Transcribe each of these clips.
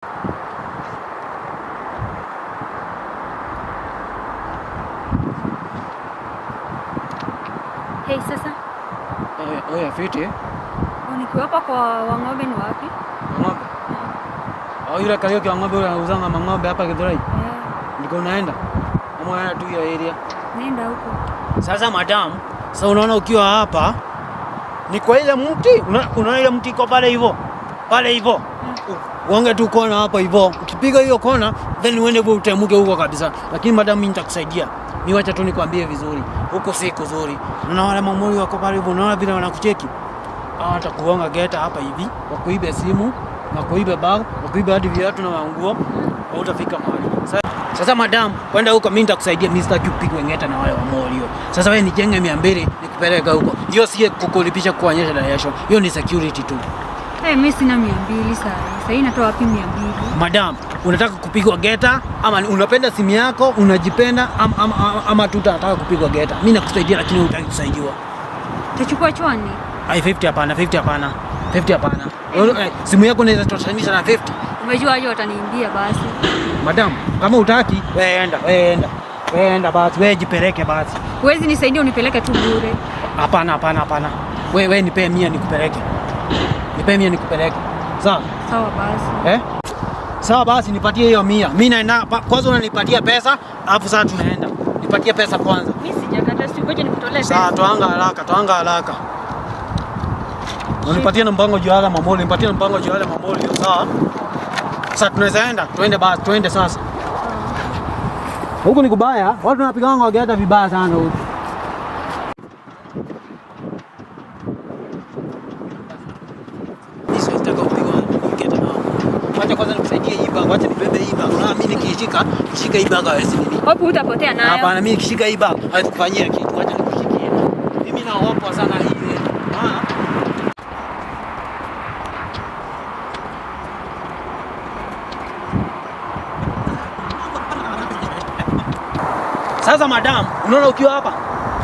Hey, sasa. Oya fiti. Nikiwa hapa kwa Wang'ombe ni wapi? Wang'ombe? Yule Kariuki Wang'ombe yule anauzanga mang'ombe hapa Githurai. Ndiko unaenda? Ama unaenda tu hiyo area? Nenda huko. Sasa madam, sasa unaona ukiwa hapa ni kwa ile mti, unaona ile mti iko pale hivyo. Pale hivyo. Uonge tu kona hapa hivyo. Ukipiga hiyo kona, then uende kwa utemuke huko kabisa. Lakini madam mimi nitakusaidia. Mimi wacha tu nikwambie vizuri. Huko si kuzuri. Unaona wale mamuri wako pale hivyo, unaona vile wanakucheki. Hata kuonga geta hapa hivi, wakuibe simu, na kuibe bag, wakuibe hadi viatu na nguo, hautafika mahali. Sasa madam, kwenda huko mimi nitakusaidia, mimi sitaki upigwe ngeta na wale wa mall hiyo. Sasa wewe nijenge 200 nikupeleka huko. Hiyo sie kukulipisha kuonyesha direction. Hiyo ni security tu. Mimi sina 200 sasa. Sasa hii natoa wapi 200? Madam, unataka kupigwa geta ama unapenda simu yako, unajipenda ama tu unataka kupigwa geta? Mimi nakusaidia lakini hutaki kusaidiwa. Utachukua chwani? 50 hapana, 50 hapana. 50 hapana. Simu yako inaweza toshanisha na 50. Umejua aje wataniimbia basi. Madam, kama utaki, wewe enda basi, wewe jipeleke basi. Huwezi nisaidia unipeleke tu bure. Hapana. Wewe nipe 100 nikupeleke. Nipe 100 nikupeleke. Sawa? Sawa basi. Sawa basi nipatie hiyo 100. Mimi naenda kwanza unanipatia pesa, alafu sasa tunaenda. Nipatie pesa kwanza. Mimi sijakata, ngoja nikutolee pesa. Sawa, toanga haraka. Unipatie na mpango juu ya mamoli, nipatie na mpango juu ya mamoli hiyo, sawa? Sasa tunaweza enda, twende sasa. Huko ni kubaya, watu wanapigana wageta vibaya sana huko. Hizo zitaka kupigwa wageta nao. Wacha kwanza nikusaidie hii bag, wacha nibebe hii bag. Unaona mimi nikishika hii bag hawezi nini. Hapo utapotea nayo. Hapana, mimi nikishika hii bag hatukufanyia kitu. Wacha nikushikie. Mimi na wapo sana hii. Sasa madam, unaona ukiwa hapa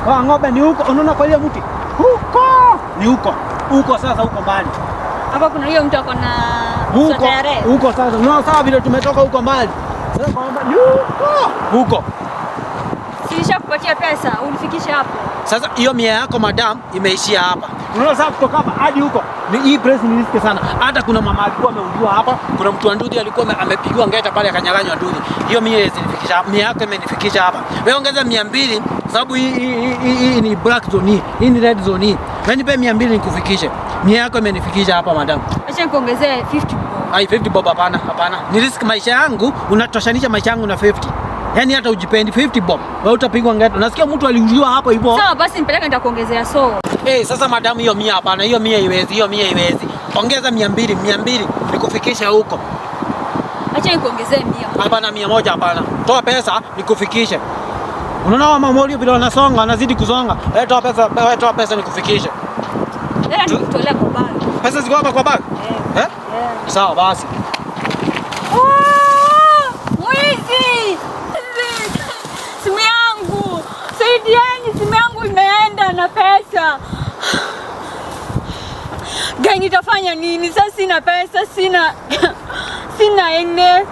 kwa ng'ombe ni huko, unaona kwa ile mti huko, ni huko sasa, huko mbali hapa kuna hiyo mtu akona huko sasa, unaona sawa vile tumetoka huko mbali. Sasa kwamba ni huko silisha kupatia pesa unifikishe hapo. Sasa hiyo 100 yako madam imeishia hapa. Unaona sasa kutoka hapa hadi huko ni hii place ni risk sana. Hata kuna mama alikuwa ameungiwa hapa, kuna mtu wa ndudhi alikuwa amepigwa ngeta pale akanyang'anywa ndudhi. Hiyo 100 zinifikisha, 100 yako imenifikisha hapa. Wewe ongeza 200 sababu hii ni black zone, hii ni red zone. Wewe nipe 200 nikufikishe. 100 yako imenifikisha hapa madam. Acha nikuongezee 50 bob. 50 bob hapana. Ni risk maisha yangu, unatoshanisha maisha yangu na 50. Yaani hata ujipendi 50 bob. Wewe utapigwa ngeta. Nasikia mtu aliuliwa hapo hivyo. Sawa basi nipeleke nitakuongezea so. Sasa madam hiyo 100 hapana. Hiyo 100 iwezi. Ongeza 200 nikufikishe huko. Acha nikuongezee 100. Hapana 100 hapana. Toa pesa nikufikishe. Unaona wa mamoli vile wanasonga, wanazidi kusonga. Toa pesa nikufikishe. Nikutolea kwa bag. Pesa ziko hapa kwa bag? Sawa basi. Mwizi! Simu yangu! Saidieni, simu yangu imeenda na pesa. Gani nitafanya nini? Sasa sina pesa, sina ene.